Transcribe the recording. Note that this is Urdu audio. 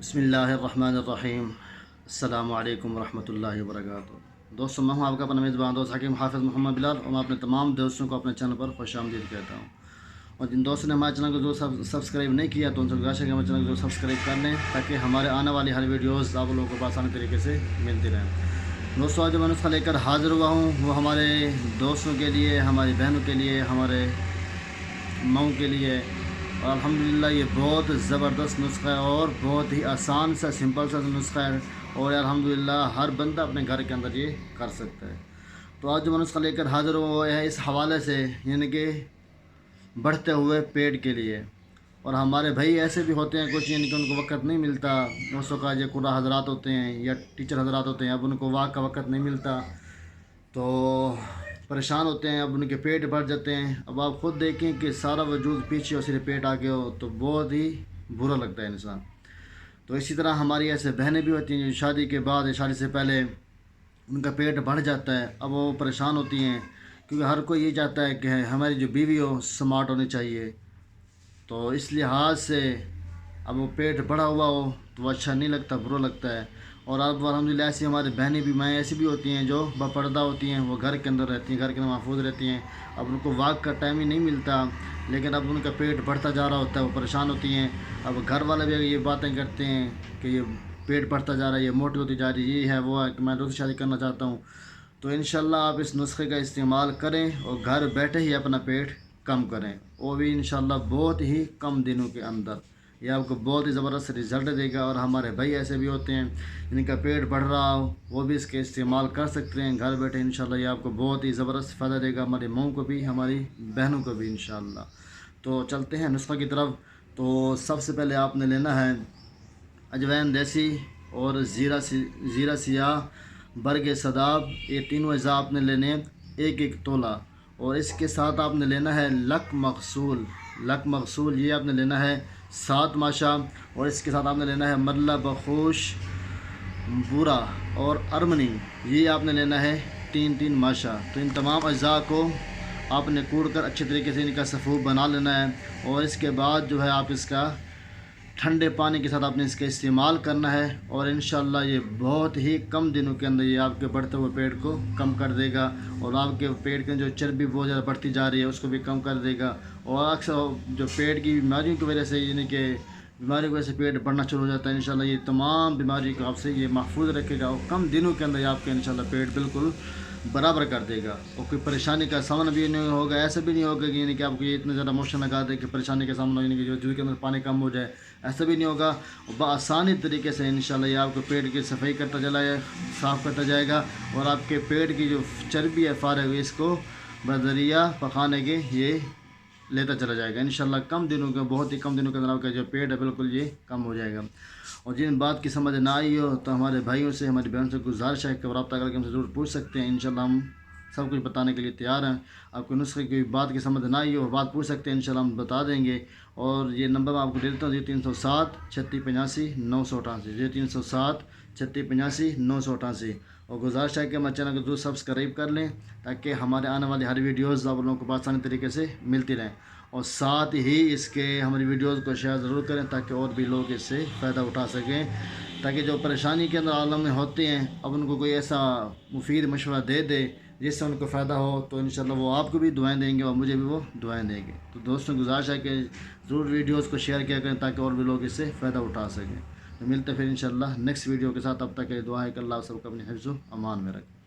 بسم اللہ الرحمن الرحیم۔ السلام علیکم ورحمۃ اللہ وبرکاتہ۔ دوستوں، میں ہوں آپ کا اپنا میزبان دوست حکیم حافظ محمد بلال، اور میں اپنے تمام دوستوں کو اپنے چینل پر خوش آمدید کہتا ہوں۔ اور جن دوستوں نے ہمارے چینل کو جو سبسکرائب نہیں کیا تو ان سے گزارش ہے کہ ہمارے چینل کو سبسکرائب کر لیں تاکہ ہمارے آنے والی ہر ویڈیوز آپ لوگوں کو آسانی طریقے سے ملتی رہیں۔ دوستوں، آج جو میں نسخہ لے کر حاضر ہوا ہوں وہ ہمارے دوستوں کے لیے، ہماری بہنوں کے لیے، ہمارے ماؤں کے لیے، اور الحمدللہ یہ بہت زبردست نسخہ ہے اور بہت ہی آسان سا سمپل سا نسخہ ہے، اور الحمدللہ ہر بندہ اپنے گھر کے اندر یہ کر سکتا ہے۔ تو آج جو میں نسخہ لے کر حاضر ہوں وہ ہے اس حوالے سے، یعنی کہ بڑھتے ہوئے پیٹ کے لیے۔ اور ہمارے بھائی ایسے بھی ہوتے ہیں کچھ، یعنی کہ ان کو وقت نہیں ملتا، دوستوں کا جو قرآن حضرات ہوتے ہیں یا ٹیچر حضرات ہوتے ہیں، اب ان کو واک کا وقت نہیں ملتا تو پریشان ہوتے ہیں، اب ان کے پیٹ بھر جاتے ہیں۔ اب آپ خود دیکھیں کہ سارا وجود پیچھے اور صرف پیٹ آگے ہو تو بہت ہی برا لگتا ہے انسان۔ تو اسی طرح ہماری ایسے بہنیں بھی ہوتی ہیں جو شادی کے بعد یا شادی سے پہلے ان کا پیٹ بڑھ جاتا ہے، اب وہ پریشان ہوتی ہیں کیونکہ ہر کوئی یہ چاہتا ہے کہ ہماری جو بیوی ہو سمارٹ ہونی چاہیے، تو اس لحاظ سے اب وہ پیٹ بڑھا ہوا ہو تو وہ اچھا نہیں لگتا، برا لگتا ہے۔ اور اب الحمدللہ ایسی ہماری بہنیں بھی، مائیں ایسی بھی ہوتی ہیں جو باپردہ ہوتی ہیں، وہ گھر کے اندر رہتی ہیں، گھر کے اندر محفوظ رہتی ہیں، اب ان کو واک کا ٹائم ہی نہیں ملتا، لیکن اب ان کا پیٹ بڑھتا جا رہا ہوتا ہے، وہ پریشان ہوتی ہیں۔ اب گھر والے بھی یہ باتیں کرتے ہیں کہ یہ پیٹ بڑھتا جا رہا ہے، یہ موٹی ہوتی جا رہی ہے، یہ ہے وہ ہے کہ میں دوسری شادی کرنا چاہتا ہوں۔ تو انشاءاللہ آپ اس نسخے کا استعمال کریں اور گھر بیٹھے ہی اپنا پیٹ کم کریں، وہ بھی انشاءاللہ بہت ہی کم دنوں کے اندر یہ آپ کو بہت ہی زبردست رزلٹ دے گا۔ اور ہمارے بھائی ایسے بھی ہوتے ہیں جن کا پیٹ بڑھ رہا ہو وہ بھی اس کے استعمال کر سکتے ہیں گھر بیٹھے، انشاءاللہ یہ آپ کو بہت ہی زبردست فائدہ دے گا، ہمارے ماؤں کو بھی، ہماری بہنوں کو بھی انشاءاللہ۔ تو چلتے ہیں نسخہ کی طرف۔ تو سب سے پہلے آپ نے لینا ہے اجوین دیسی اور زیرہ سیاہ، برگ سداب، یہ تینوں اجزاء آپ نے لینے ہیں 1 تولہ۔ اور اس کے ساتھ آپ نے لینا ہے لک مغسول، یہ آپ نے لینا ہے 7 ماشا، اور اس کے ساتھ آپ نے لینا ہے مرلہ بخوش، بورا اور ارمنی، یہ آپ نے لینا ہے 3 ماشا۔ تو ان تمام اجزاء کو آپ نے کوڑ کر اچھے طریقے سے ان کا صفوف بنا لینا ہے، اور اس کے بعد جو ہے آپ اس کا ٹھنڈے پانی کے ساتھ آپ نے اس کا استعمال کرنا ہے، اور انشاءاللہ یہ بہت ہی کم دنوں کے اندر یہ آپ کے بڑھتے ہوئے پیٹ کو کم کر دے گا، اور آپ کے پیٹ کے جو چربی بہت زیادہ بڑھتی جا رہی ہے اس کو بھی کم کر دے گا۔ اور اکثر جو پیٹ کی بیماریوں کی وجہ سے، یعنی کہ بیماری کی وجہ سے پیٹ بڑھنا شروع ہو جاتا ہے، انشاءاللہ یہ تمام بیماری کو آپ سے یہ محفوظ رکھے گا، اور کم دنوں کے اندر یہ آپ کے انشاءاللہ پیٹ بالکل برابر کر دے گا، اور کوئی پریشانی کا سامنا بھی نہیں ہوگا۔ ایسا بھی نہیں ہوگا کہ یعنی کہ آپ کو یہ اتنا زیادہ موشن لگا دے کہ پریشانی کا سامنا، یعنی کہ جو کے اندر پانی کم ہو جائے، ایسا بھی نہیں ہوگا۔ بآسانی طریقے سے انشاءاللہ یہ آپ کو پیٹ کی صفائی کرتا چلا جائے، صاف کرتا جائے گا، اور آپ کے پیٹ کی جو چربی ہے فارغ ہوئی اس کو بذریعہ پخانے کے یہ لیتا چلا جائے گا انشاءاللہ۔ کم دنوں کے، بہت ہی کم دنوں کے اندر آپ کا جو پیٹ ہے بالکل یہ کم ہو جائے گا۔ اور جن بات کی سمجھ نہ آئی ہو تو ہمارے بھائیوں سے، ہماری بہن سے گزارش ہے کہ وہ رابطہ کر کے ہم سے ضرور پوچھ سکتے ہیں، انشاءاللہ ہم سب کچھ بتانے کے لیے تیار ہیں۔ آپ کو نسخے کی بات کی سمجھ نہ آئی ہو بات پوچھ سکتے ہیں، انشاءاللہ ہم بتا دیں گے۔ اور یہ نمبر میں آپ کو دے دیتا ہوں، 307 3685 988، 307 3685 988۔ اور گزارش ہے کہ ہمارے چینل کو ضرور سبسکرائب کر لیں تاکہ ہمارے آنے والی ہر ویڈیوز آپ لوگوں کو آسانی طریقے سے ملتی رہیں، اور ساتھ ہی اس کے ہماری ویڈیوز کو شیئر ضرور کریں تاکہ اور بھی لوگ اس سے فائدہ اٹھا سکیں، تاکہ جو پریشانی کے اندر عالم میں ہوتے ہیں اب ان کو کوئی ایسا مفید مشورہ دے دے جس سے ان کو فائدہ ہو، تو انشاءاللہ وہ آپ کو بھی دعائیں دیں گے اور مجھے بھی وہ دعائیں دیں گے۔ تو دوستوں گزارش ہے کہ ضرور ویڈیوز کو شیئر کیا کریں تاکہ اور بھی لوگ اس سے فائدہ اٹھا سکیں۔ تو ملتے پھر انشاءاللہ نیکسٹ ویڈیو کے ساتھ، تب تک کے دعا ہے کہ اللہ سب کو اپنے حفظ و امان میں رکھے۔